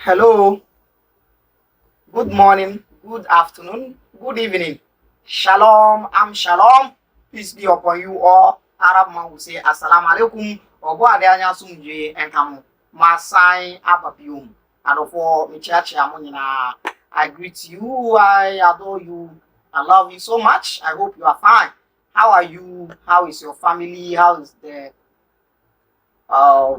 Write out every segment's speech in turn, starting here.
Hello, good morning, good afternoon, good evening. Shalom, I'm Shalom. Peace be upon you all. Arab man will say Assalamu alaikum. Obo adanya sumje enkamu. Masai ababium. And for me church amunina. I greet you, I adore you, I love you so much. I hope you are fine. How are you? How is your family? How is uh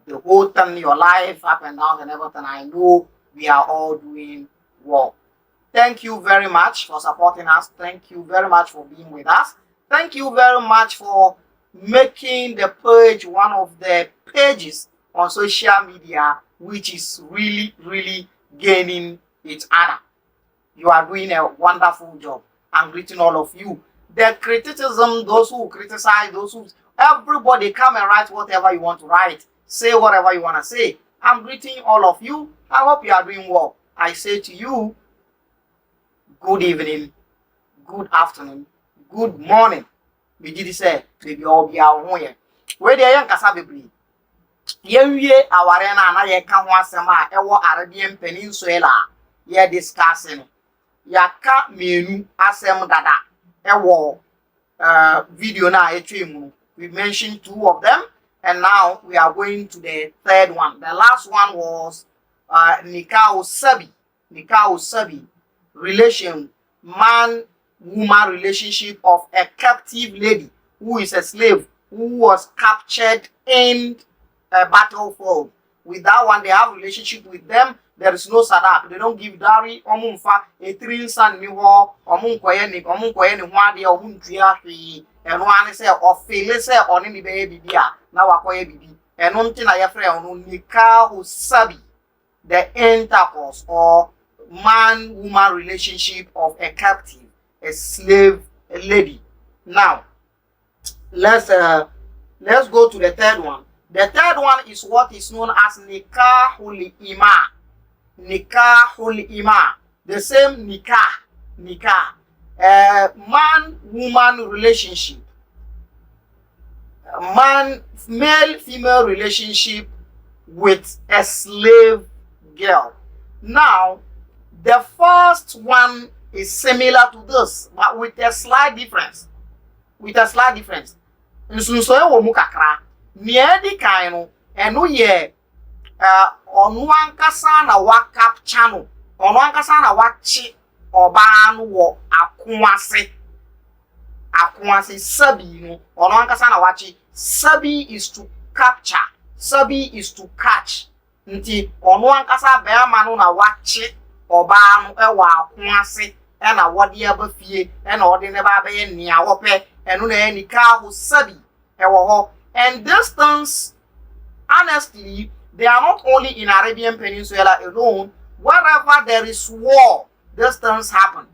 the whole thing, your life, up and down and everything? I know we are all doing well. Thank you very much for supporting us. Thank you very much for being with us. Thank you very much for making the page one of the pages on social media, which is really, really gaining its honor. You are doing a wonderful job. I'm greeting all of you. The criticism, those who criticize, those who everybody come and write whatever you want to write. Say whatever you want to say. I'm greeting all of you. I hope you are doing well. I say to you, good evening, good afternoon, good morning. Bigidi say, baby, all be our home. Where the young Casabi. Ye awarena na ye can one sema ewo Arabian Peninsula. Ye discussing. Yaka menu asem dada. Ewo video na etwemu. We mentioned two of them, and now we are going to the third one. The last one was Nikah Sabi. Nikah Sabi. Relation, man-woman relationship of a captive lady who is a slave who was captured in a battlefield. With that one, they have relationship with them. There is no sadak. They don't give dowry. Omunfa a three son ni ho. Omunkoye ni hwade omuntua and one say or fail say on any baby bia. Now akoye bibi. And one thing I friend on Nikah Sabi, the intercourse or man-woman relationship of a captive, a slave, a lady. Now, let's go to the third one. The third one is what is known as nikahul ima. Nikahul ima. The same nikah. Man-woman relationship. Male-female relationship with a slave girl. Now, the first one is similar to this, but with a slight difference. Nsunsoye wo mu kakra. Nea di kan no, eno ye onu ankasa na wa capture no. Onu ankasa na wa chi oba no wo akoase. Akoase sabi no. Onu ankasa na wa chi. Sabi is to capture. Sabi is to catch. Nti onu ankasa be ama no na wa chi oba no ewa akoase e na wode aba fie e na wode ne ba be nia wo pe eno na nikah sabi e wo ho. And these things, honestly, they are not only in Arabian Peninsula alone. Wherever there is war, these things happen.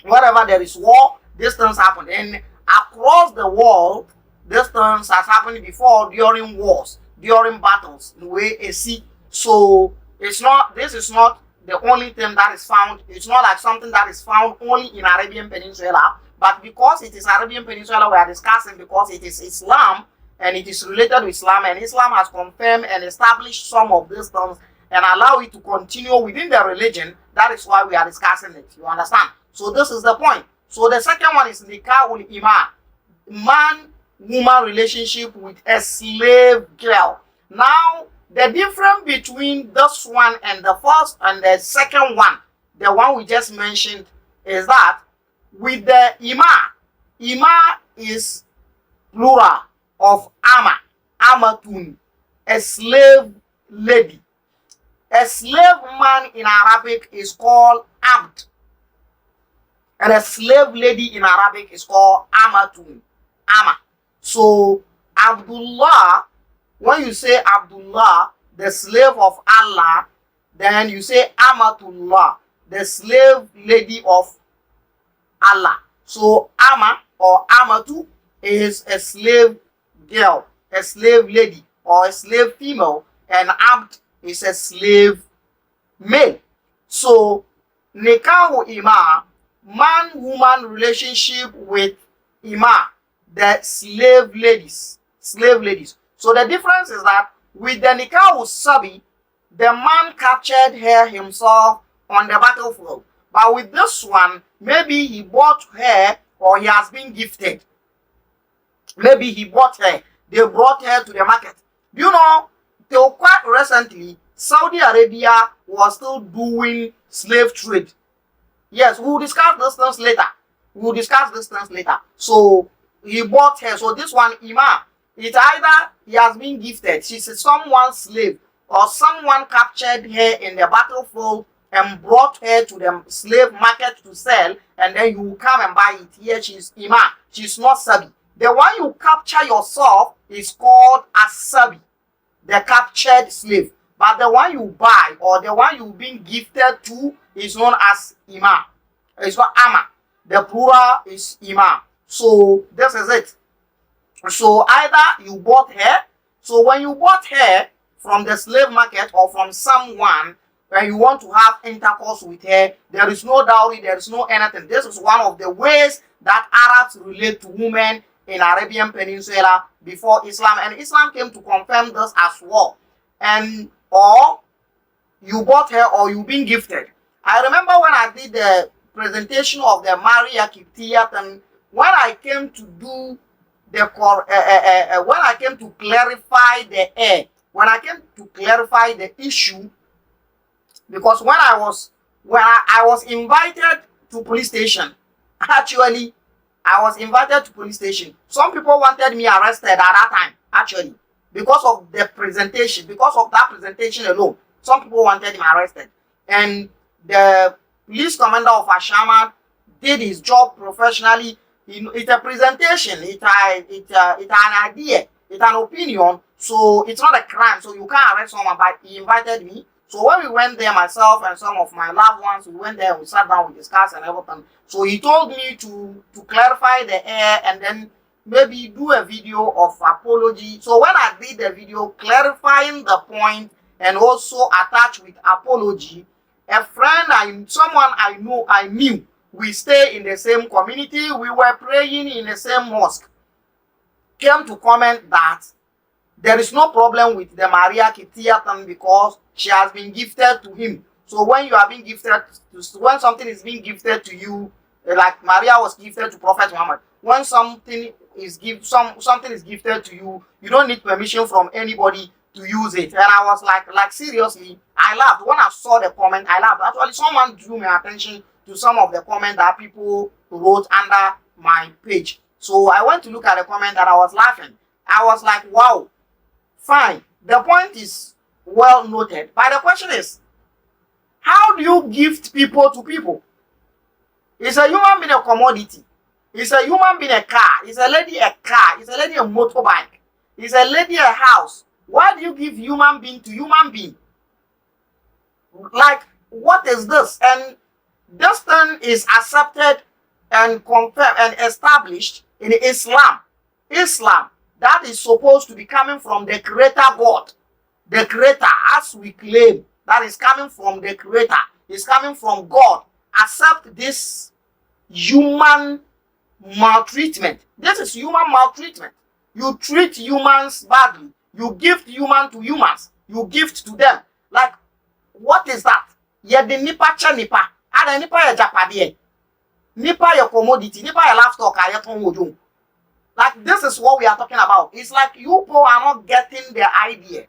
Wherever there is war, these things happen. And across the world, these things has happened before during wars, during battles, the way you see. So this is not the only thing that is found. It's not like something that is found only in Arabian Peninsula, but because it is Arabian Peninsula we are discussing, because it is Islam and it is related to Islam, and Islam has confirmed and established some of these things and allow it to continue within the religion. That is why we are discussing it. You understand? So this is the point. So the second one is nikahul ima, man-woman relationship with a slave girl. Now, the difference between this one and the first and the second one, the one we just mentioned, is that with the ima is plural of amatun, a slave lady. A slave man in Arabic is called abd, and a slave lady in Arabic is called amatun, ama. So Abdullah, when you say Abdullah, the slave of Allah, then you say Amatullah, the slave lady of Allah. So Ama or Amatu is a slave girl, a slave lady, or a slave female, and Abd is a slave male. So Nikahu Ima, man-woman relationship with Ima, the slave ladies. So the difference is that with the Nikah Sabi, the man captured her himself on the battlefield. But with this one, maybe he bought her or he has been gifted. Maybe he bought her. They brought her to the market. Do you know, till quite recently, Saudi Arabia was still doing slave trade. Yes, we will discuss this things later. We will discuss this things later. So he bought her. So this one, Ima, it's either he has been gifted, she's someone's slave, or someone captured her in the battlefield and brought her to the slave market to sell, and then you will come and buy it. Here she's Ima. She's not Sabi. The one you capture yourself is called a Sabi, the captured slave. But the one you buy or the one you've been gifted to is known as Ima. It's not Ama. The plural is Ima. So this is it. So either you bought her. So when you bought her from the slave market or from someone, when you want to have intercourse with her, there is no dowry, there is no anything. This is one of the ways that Arabs relate to women in Arabian Peninsula before Islam. And Islam came to confirm this as well. And or you bought her or you've been gifted. I remember when I did the presentation of the Maria Kiptiyat, and when I came to do the when I came to clarify the issue, because when I was invited to police station, actually I was invited to police station. Some people wanted me arrested at that time, actually, because of the presentation, because of that presentation alone. Some people wanted him arrested, and the police commander of Ashama did his job professionally. It's a presentation, it's an idea, it's an opinion, so it's not a crime, so you can't arrest someone. But he invited me. So when we went there, myself and some of my loved ones, we went there, we sat down, we discussed and everything. So he told me to clarify the air and then maybe do a video of apology. So when I did the video clarifying the point and also attached with apology, a friend, someone I knew, we stay in the same community, we were praying in the same mosque, came to comment that there is no problem with the Maria Kiptiyatan because she has been gifted to him. So when you are being gifted, when something is being gifted to you, like Maria was gifted to Prophet Muhammad, when something is gifted to you, you don't need permission from anybody to use it. And I was like seriously, I laughed. When I saw the comment, I laughed. Actually, someone drew my attention to some of the comments that people wrote under my page. So I went to look at the comment and I was laughing. I was like, wow, fine. The point is well noted. But the question is, how do you gift people to people? Is a human being a commodity? Is a human being a car? Is a lady a car? Is a lady a motorbike? Is a lady a house? Why do you give human being to human being? Like, what is this? And this thing is accepted and confirmed and established in Islam. Islam, that is supposed to be coming from the Creator God. The Creator, as we claim, that is coming from the Creator. It's coming from God. Accept this human maltreatment. This is human maltreatment. You treat humans badly. You gift human to humans. You gift to them. Like, what is that? Ye de nipa cha nipa. Ada nipa ya japade. Nipa ya commodity. Nipa ya livestock. Like, this is what we are talking about. It's like you people are not getting the idea.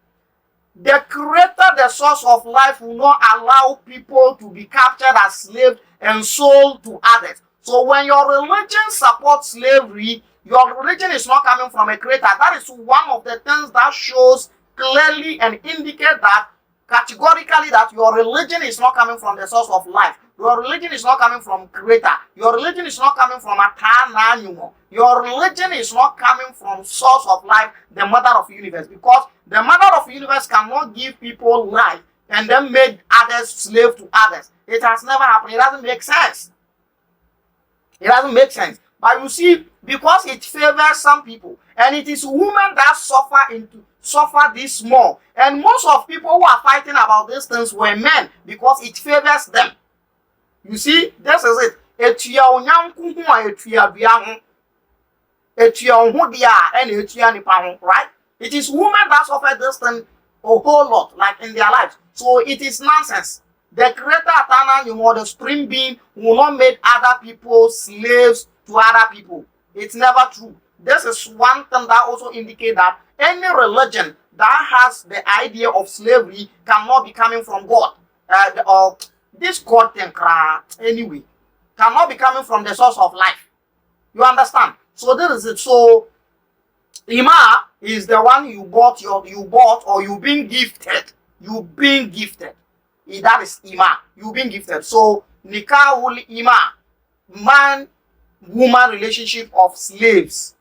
The Creator, the source of life, will not allow people to be captured as slaves and sold to others. So when your religion supports slavery, your religion is not coming from a Creator. That is one of the things that shows clearly and indicate that categorically that your religion is not coming from the source of life. Your religion is not coming from Creator. Your religion is not coming from Atana. Your religion is not coming from source of life, the mother of the universe. Because the mother of the universe cannot give people life and then make others slave to others. It has never happened. It doesn't make sense. It doesn't make sense. But you see, because it favors some people, and it is women that suffer this more. And most of people who are fighting about these things were men, because it favors them. You see, this is it. Right? It is women that suffer this thing a whole lot, like in their lives. So it is nonsense. The creator eternal, the supreme being, will not make other people slaves to other people. It's never true. This is one thing that also indicates that any religion that has the idea of slavery cannot be coming from God. This God thing, anyway, cannot be coming from the source of life. You understand? So this is it. So Ima is the one you bought or you being gifted. You being gifted. That is Ima. You being gifted. So Nikahul Ima, man woman relationship of slaves.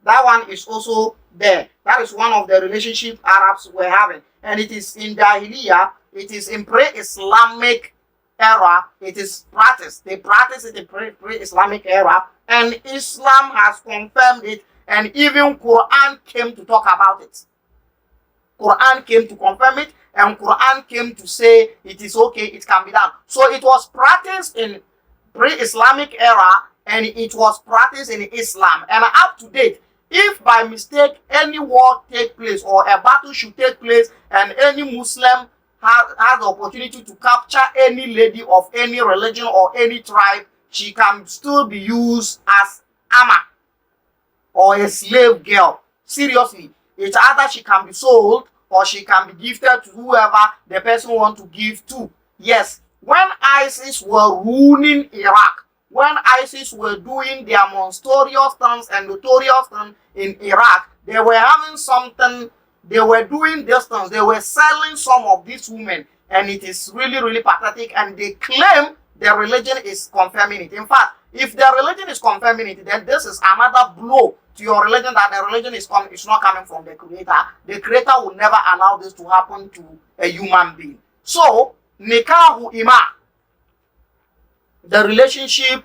That one is also there. That is one of the relationship Arabs were having. And it is in Jahiliyyah, it is in pre-Islamic era, it is practiced. They practice it in pre-Islamic era, and Islam has confirmed it, and even Quran came to talk about it. Quran came to confirm it, and Quran came to say it is okay, it can be done. So it was practiced in pre-Islamic era, and it was practiced in Islam. And up to date, if by mistake any war take place or a battle should take place and any Muslim has the opportunity to capture any lady of any religion or any tribe, she can still be used as ama or a slave girl. Seriously, it's either she can be sold or she can be gifted to whoever the person wants to give to. Yes, when ISIS were ruling Iraq, when ISIS were doing their monstrous things and notorious things in Iraq, they were having something, they were doing these things, they were selling some of these women, and it is really, really pathetic, and they claim their religion is confirming it. In fact, if their religion is confirming it, then this is another blow to your religion, that the religion is not coming from the Creator. The Creator will never allow this to happen to a human being. So, Nikahu Ima, the relationship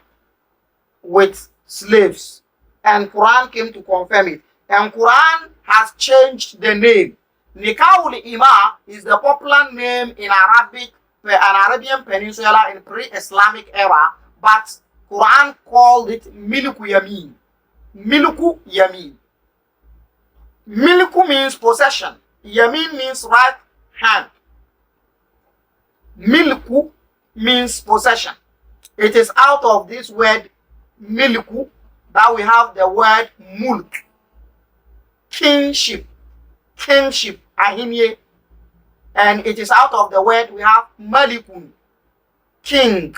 with slaves, and Quran came to confirm it. And Quran has changed the name. Nikahul Ima is the popular name in Arabian Peninsula in pre-Islamic era, but Quran called it Milku Yamin. Milku Yamin. Milku means possession. Yamin means right hand. Milku means possession. It is out of this word milku that we have the word mulk, kingship, ahimye, and it is out of the word we have malikun, king.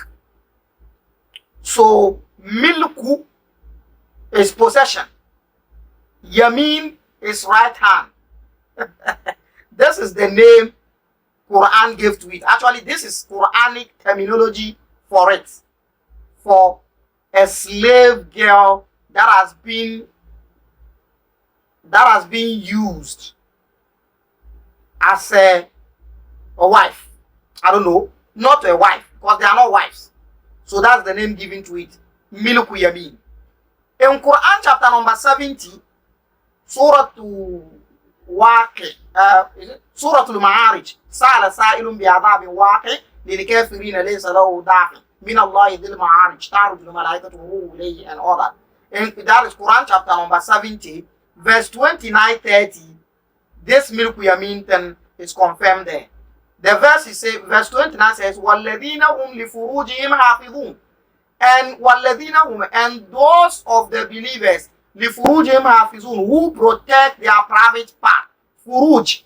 So milku is possession, yamin is right hand. This is the name Quran gave to it. Actually, this is Quranic terminology for it, for a slave girl that has been used as a wife. I don't know, not a wife, because they are not wives. So that's the name given to it, Milku Yamin. In Quran chapter number 70, Surah Waqi, Surah Al-Ma'arij, Sa'ala sa'ilun bi'adhabin waqi, lil-kafirina laysa lahu dafi. Min Allah Dil Ma'arij, Tarud Malaikatu Ilayhi, and all that. And that is Quran chapter number 70, verse 29-30. This Milku Yamin thing is confirmed there. The verse 29 says, Walladina hum li furujihim hafidhun. And Walladina hum, and those of the believers, li furujihim hafidhun, who protect their private part. Furuj,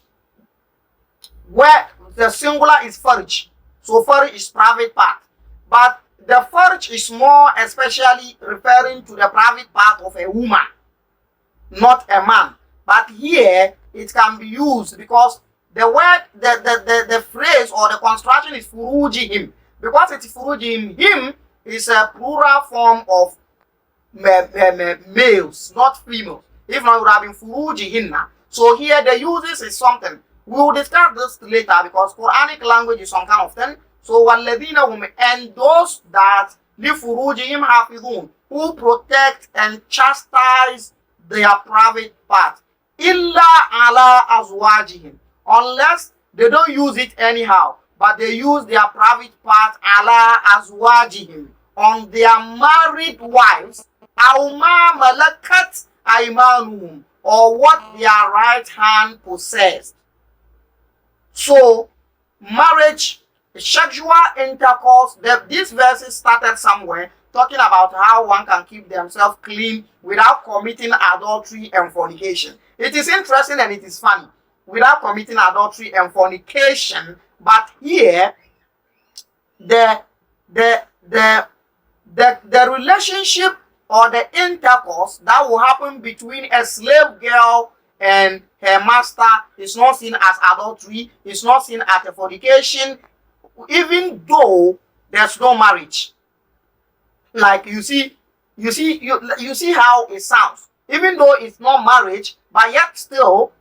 where the singular is farj. So farj is private part. But the farj is more especially referring to the private part of a woman, not a man. But here it can be used because the word, the phrase or the construction is furujihim. Because it's furujihim, him is a plural form of males, not females. If not, it would have been furujihinna. So here the uses is something. We will discuss this later because Quranic language is some kind of thing. So walladina hum, and those that li furujihim hafidhun, who protect and chastise their private part, illa ala azwajihim, unless they don't use it anyhow, but they use their private part ala azwajihim, on their married wives, aw ma malakat aymanuhum, or what their right hand possessed. So marriage, sexual intercourse, these verses started somewhere talking about how one can keep themselves clean without committing adultery and fornication. It is interesting and it is funny. Without committing adultery and fornication, but here the the the the relationship or the intercourse that will happen between a slave girl and her master is not seen as adultery, it's not seen as a fornication, even though there's no marriage. Like you see how it sounds. Even though it's not marriage, but yet still,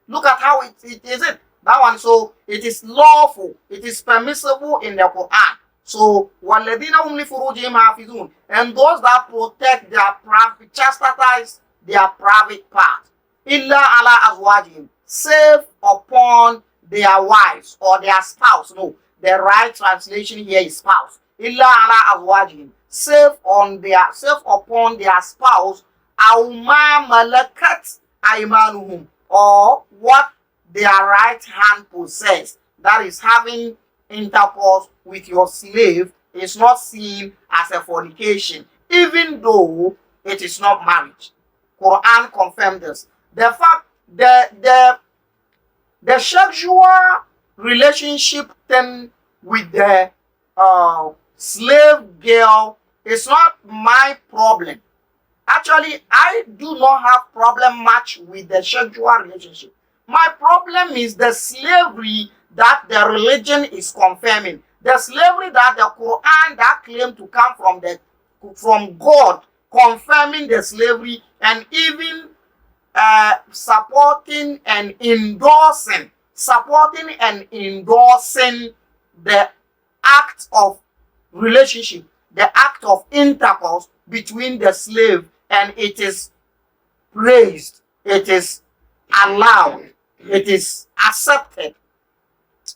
look at how it is it. That one, so it is lawful, it is permissible in the Quran. So, وَالَّذِينَ هُمْ لِفُرُوجِهِمْ حَافِظُونَ, and those that protect their private, chastise their private part, إِلَّا عَلَىٰ أَزْوَاجِهِمْ, save upon their wives or their spouse. No, the right translation here is spouse. إِلَّا عَلَىٰ أَزْوَاجِهِمْ, save upon their spouse, أَوْ مَا مَلَكَتْ أَيْمَانُهُمْ, or what their right hand possess. That is, having intercourse with your slave is not seen as a fornication, even though it is not marriage. Quran confirmed this. The fact the sexual relationship then with the slave girl is not my problem. Actually, I do not have problem much with the sexual relationship. My problem is the slavery that the religion is confirming. The slavery that the Quran that claim to come from God, confirming the slavery and even supporting and endorsing the act of relationship, the act of intercourse between the slave, and it is praised, it is allowed, it is accepted.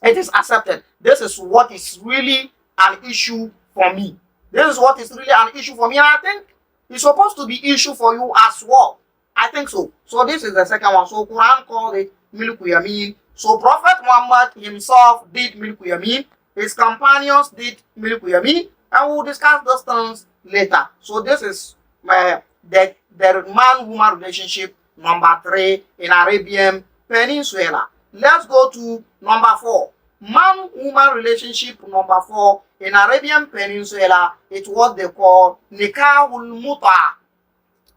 It is accepted. This is what is really an issue for me. This is what is really an issue for me, and I think it's supposed to be issue for you as well. I think so. So this is the second one. So Quran called it milku yamin. So Prophet Muhammad himself did milku yamin. His companions did milku yamin, and we'll discuss those things later. So this is the man-woman relationship number 3 in Arabian Peninsula. Let's go to number 4. Man-woman relationship number 4 in Arabian Peninsula. It's what they call nikahul muta.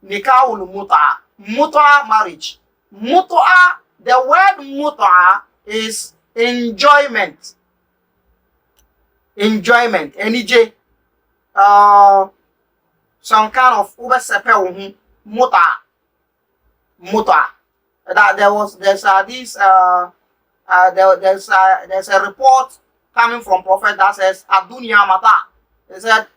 Nikahul muta. Muta marriage. Muta, the word muta is enjoyment. Enjoyment. NJ. Some kind of muta. Muta. That there's a report coming from Prophet that says Adunya Mata. He said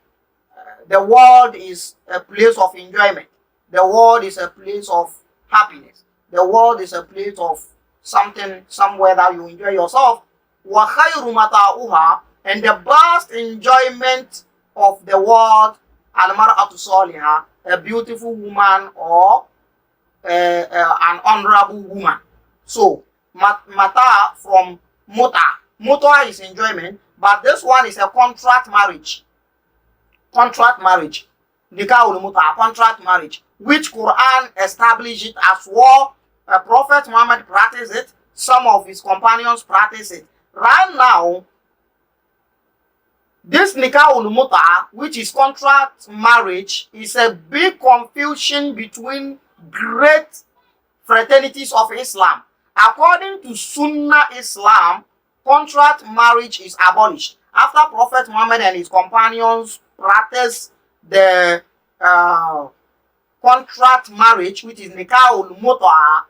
the world is a place of enjoyment. The world is a place of happiness. The world is a place of somewhere that you enjoy yourself. Wa khayru mata'uha, and the best enjoyment of the world, al-mar'atu salihah, a beautiful woman or an honorable woman. So mata from muta. Muta is enjoyment, but this one is a contract marriage. Contract marriage. Nikahul muta, contract marriage, which Quran established it as well. Prophet Muhammad practiced it. Some of his companions practice it. Right now, this nikahul muta, which is contract marriage, is a big confusion between great fraternities of Islam. According to Sunnah Islam, contract marriage is abolished. After Prophet Muhammad and his companions practiced the contract marriage, which is nikahul muta,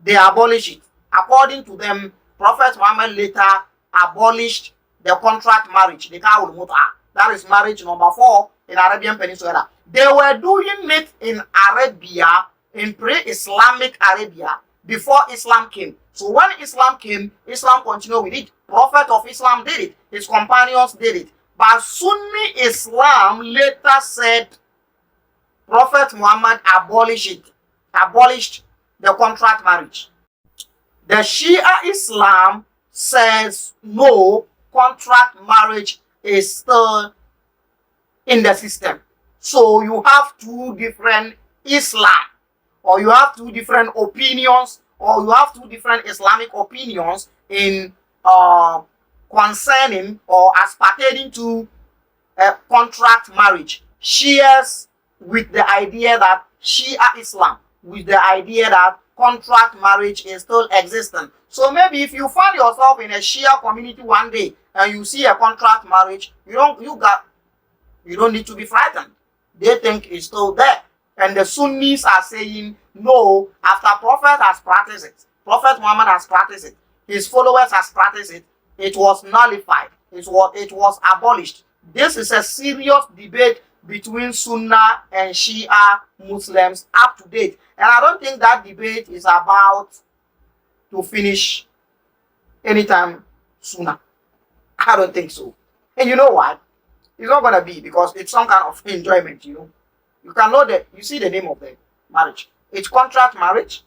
they abolished it. According to them, Prophet Muhammad later abolished the contract marriage, nikahul muta. That is marriage number 4 in Arabian Peninsula. They were doing it in Arabia, in pre-Islamic Arabia, before Islam came. So when Islam came, Islam continued with it. Prophet of Islam did it. His companions did it. But Sunni Islam later said Prophet Muhammad abolished the contract marriage. The Shia Islam says no, contract marriage is still in the system. So you have two different Islam, or you have two different opinions, or you have two different Islamic opinions in concerning or as pertaining to contract marriage. Shias with the idea that Shia Islam with the idea that contract marriage is still existent. So maybe if you find yourself in a Shia community one day and you see a contract marriage, you don't need to be frightened. They think it's still there. And the Sunnis are saying no, after Prophet has practiced it, Prophet Muhammad has practiced it, his followers has practiced it, it was nullified, it was abolished. This is a serious debate between Sunnah and Shia Muslims up to date. And I don't think that debate is about to finish anytime sooner. I don't think so. And you know what? It's not going to be, because it's some kind of enjoyment, you know. You can know that, you see the name of the marriage. It's contract marriage.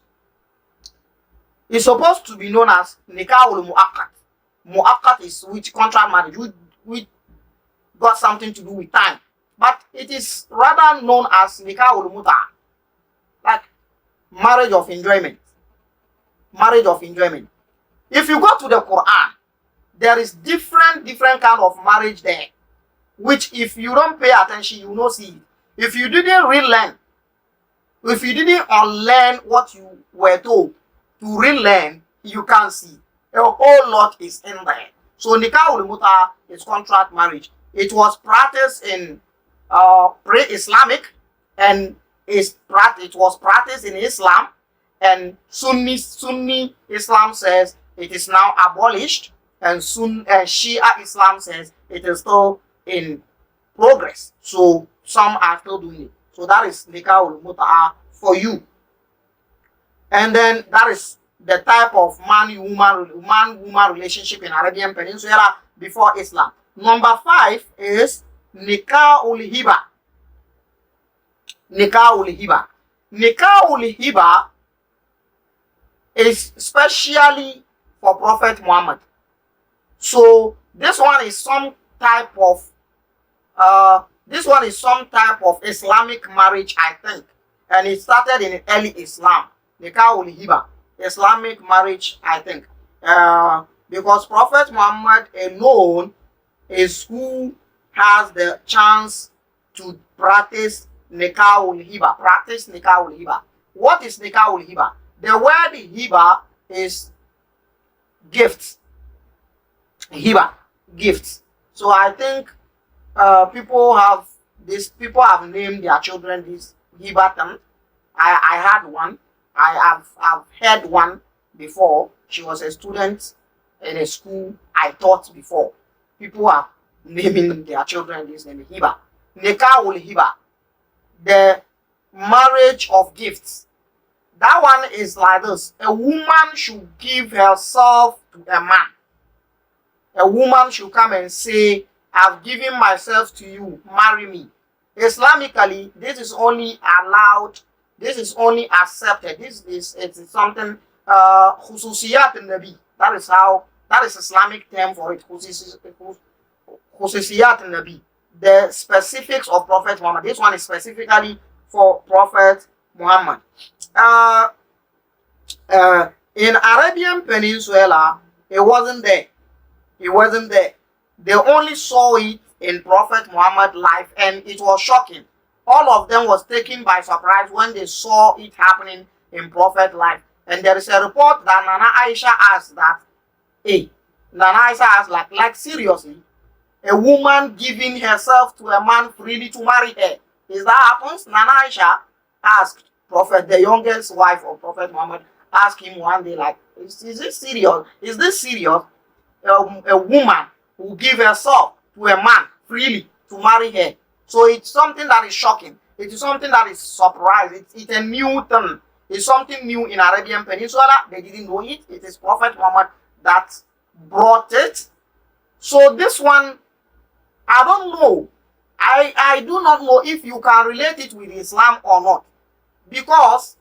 It's supposed to be known as Nikahul Mu'akkad. Mu'akkad is which contract marriage, which got something to do with time. But it is rather known as Nikahul Muta, like marriage of enjoyment. Marriage of enjoyment. If you go to the Quran, there is different kind of marriage there, which if you don't pay attention, you will not see it. If you didn't relearn, if you didn't unlearn what you were told to relearn, you can't see. A whole lot is in there. So Nikahul Muta is contract marriage. It was practiced in pre-Islamic, and it was practiced in Islam, and Sunni Islam says it is now abolished, and Shia Islam says it is still in progress. So some are still doing it. So that is Nikahul Mut'a for you. And then that is the type of man-woman relationship in Arabian Peninsula before Islam. Number 5 is Nikahul Hiba. Nikahul Hiba. Nikahul Hiba is specially for Prophet Muhammad. So this one is some type of Islamic marriage, I think, and it started in early Islam. Nikahul Hiba, Islamic marriage, I think, because Prophet Muhammad alone is who has the chance to practice Nikahul Hiba. Practice Nikahul Hiba. What is Nikahul Hiba? The word Hiba is gifts. Hiba, gifts. So I think people have named their children this Hiba term. I had one. I've heard one before. She was a student in a school I taught before. People are naming their children this name, Hiba. Nikahul Hiba, the marriage of gifts. That one is like this. A woman should give herself to a man. A woman should come and say, I've given myself to you, marry me. Islamically, this is only allowed, this is only accepted. It's something khususiyat nabi. That is Islamic term for it. Khususiyat nabi. The specifics of Prophet Muhammad. This one is specifically for Prophet Muhammad. In Arabian Peninsula, it wasn't there. It wasn't there. They only saw it in Prophet Muhammad's life, and it was shocking. All of them was taken by surprise when they saw it happening in Prophet's life. And there is a report that Nana Aisha asked that, Nana Aisha asked, like seriously, a woman giving herself to a man freely to marry her. Is that happens? Nana Aisha asked Prophet, the youngest wife of Prophet Muhammad, asked him one day, like, is this serious? Is this serious? A woman who give herself to a man freely to marry her. So it's something that is shocking. It is something that is surprising. It's a new thing. It's something new in Arabian Peninsula. They didn't know it. It is Prophet Muhammad that brought it. So this one, I don't know. I do not know if you can relate it with Islam or not. Because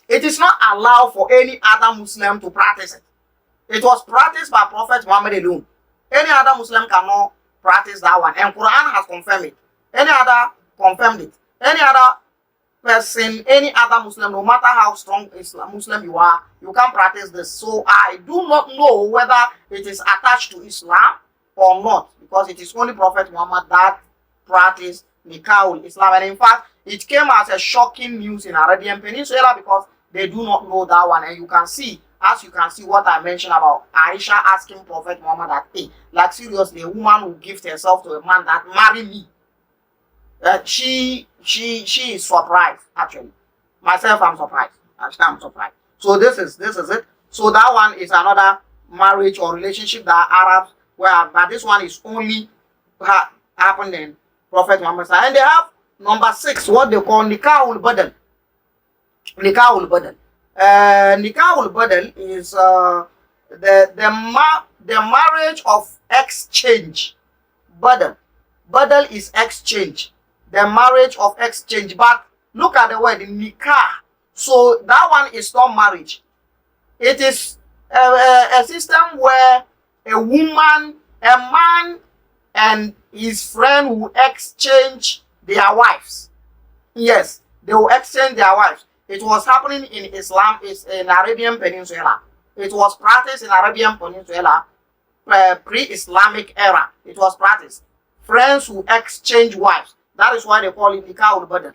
it is not allowed for any other Muslim to practice it. It was practiced by Prophet Muhammad alone. Any other Muslim cannot practice that one. And Quran has confirmed it. Any other confirmed it. Any other person, any other Muslim, no matter how strong Muslim you are, you can practice this. So I do not know whether it is attached to Islam or not, because it is only Prophet Muhammad that practiced Nikahul Islam. And in fact, it came as a shocking news in Arabian Peninsula because they do not know that one. And you can see, as you can see what I mentioned about Aisha asking Prophet Muhammad that, hey, like seriously, a woman who gives herself to a man that marry me. She is surprised, actually. Myself, I'm surprised. Actually, I'm surprised. So this is it. So that one is another marriage or relationship that Arabs were, but this one is only happened in Prophet Muhammad. And they have number 6, what they call Nikahul Badal. Nikahul Badal. Nikahul Badal is the marriage of exchange. Badal is exchange. The marriage of exchange. But look at the word nikah. So that one is not marriage. It is a system where a woman, a man, and his friend will exchange their wives. Yes, they will exchange their wives. It was happening in Islam, is in Arabian Peninsula. It was practiced in Arabian Peninsula, pre-Islamic era. It was practiced. Friends who exchange wives. That is why they call it nikah ul badal.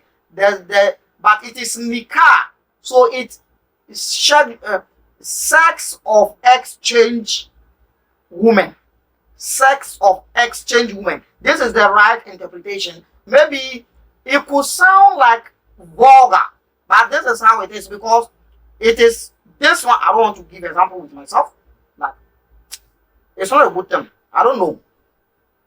But it is nikah, so it is sex of exchange women. Sex of exchange women. This is the right interpretation. Maybe it could sound like vulgar, but this is how it is, because it is this one. I don't want to give example with myself. Like, it's not a good thing. I don't know.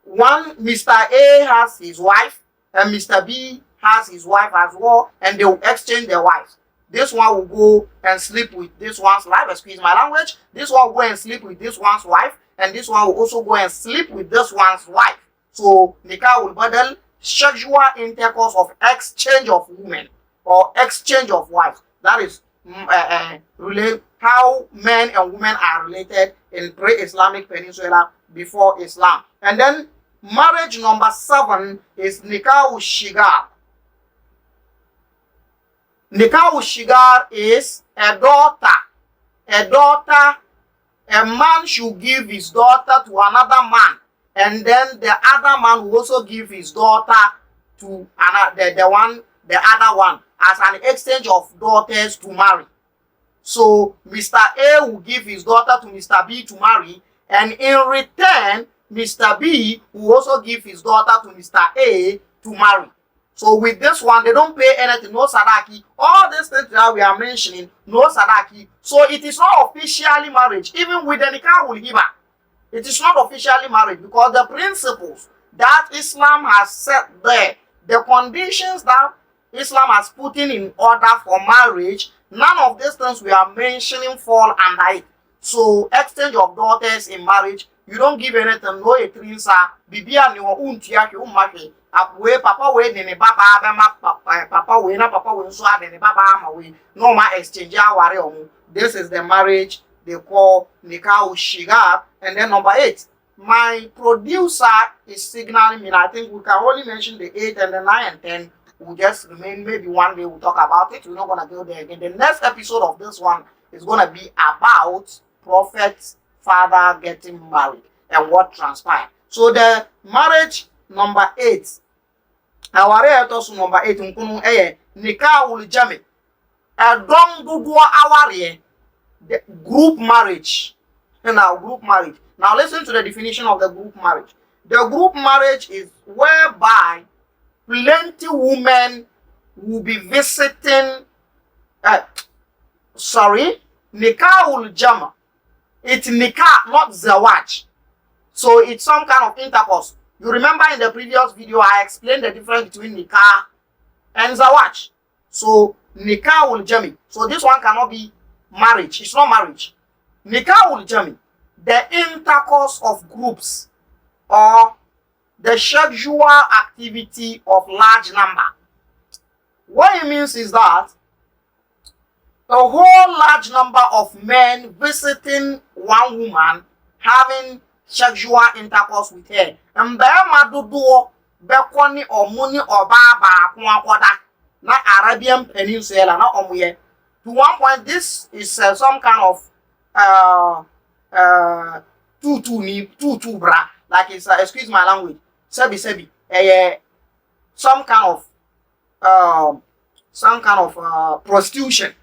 One, Mr. A has his wife, and Mr. B has his wife as well, and they will exchange their wives. This one will go and sleep with this one's wife, excuse my language. This one will go and sleep with this one's wife, and this one will also go and sleep with this one's wife. So, nikah ul badal, sexual intercourse of exchange of women or exchange of wives. That is how men and women are related in pre-Islamic Peninsula before Islam. And then marriage number 7 is nikah ul shigar. Nikah ul shigar is a daughter. A man should give his daughter to another man, and then the other man will also give his daughter to another, the other one, as an exchange of daughters to marry. So Mr. A will give his daughter to Mr. B to marry, and in return, Mr. B will also give his daughter to Mr. A to marry. So with this one, they don't pay anything, no sadaki. All these things that we are mentioning, no sadaki. So it is not officially marriage. Even with the nikah ul hiba, it is not officially marriage, because the principles that Islam has set there, the conditions that Islam has put in order for marriage, none of these things we are mentioning fall under it. So exchange of daughters in marriage, you don't give anything, no etrinsa, bibia ni wa untia ki umake. We papa we nene baba papa we na papa we so nene baba ama we no ma exchange aware omu. This is the marriage they call nikah ul shigar. And then number 8, my producer is signaling me. I think we can only mention the 8 and the 9 and 10. We'll just remain, maybe one day we'll talk about it. We're not gonna go there again. The next episode of this one is gonna be about Prophet's father getting married and what transpired. So the marriage number 8. Our also number 8 nikah ul jami. A dom dudu aware, the group marriage. Now group marriage. Now listen to the definition of the group marriage. The group marriage is whereby plenty women will be visiting. Nikah ul jama. It's nikah, not zawaj. So it's some kind of intercourse. You remember in the previous video, I explained the difference between nikah and zawaj. So nikah ul jami. So this one cannot be marriage. It's not marriage. Nikah ul jami, the intercourse of groups or the sexual activity of large number. What it means is that a whole large number of men visiting one woman having sexual intercourse with her. And Bema do Bekoni or Muni or Baba Kwakwada, not Arabian Peninsula, not Omuye. To one point, this is some kind of tutu bra, like it's excuse my language, sebi, some kind of prostitution,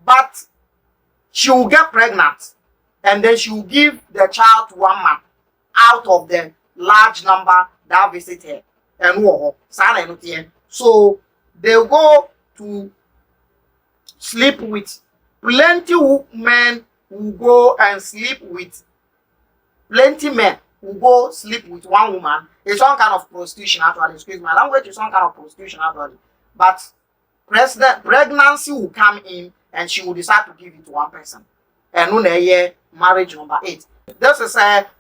but she will get pregnant and then she will give the child to one man out of the large number that visit her. And so they go to sleep with plenty men who go and sleep with plenty men who go sleep with one woman. It's some kind of prostitution actually. Excuse my language, it's some kind of prostitution actually. But pregnancy will come in and she will decide to give it to one person. And marriage number 8. This is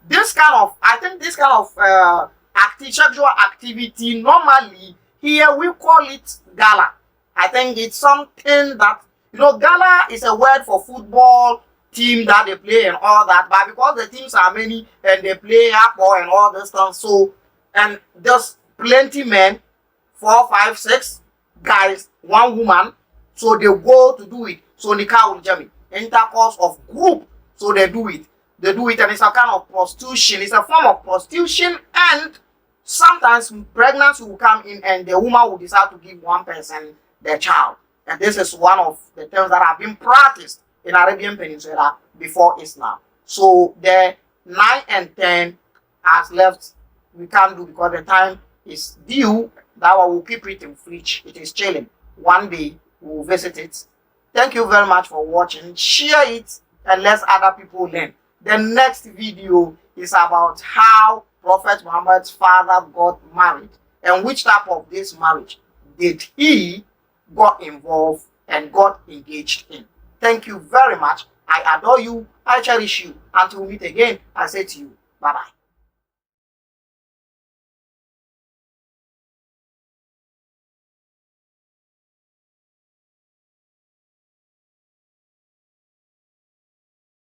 this kind of sexual activity. Normally here we call it gala. I think it's something that, gala is a word for football team that they play and all that, but because the teams are many and they play hardball and all this stuff, so and there's plenty men, 4, 5, 6 guys, one woman, so they go to do it. So nikah jami, intercourse of group, so they do it, and it's a kind of prostitution. It's a form of prostitution, and sometimes pregnancy will come in and the woman will decide to give one person their child, and this is one of the things that have been practiced in Arabian Peninsula before Islam. So the 9 and 10 has left, we can't do because the time is due. That one will keep it in fridge. It is chilling. One day we'll visit it. Thank you very much for watching. Share it and let other people learn. The next video is about how Prophet Muhammad's father got married and which type of this marriage did he got involved and got engaged in. Thank you very much. I adore you. I cherish you. Until we meet again, I say to you, bye-bye.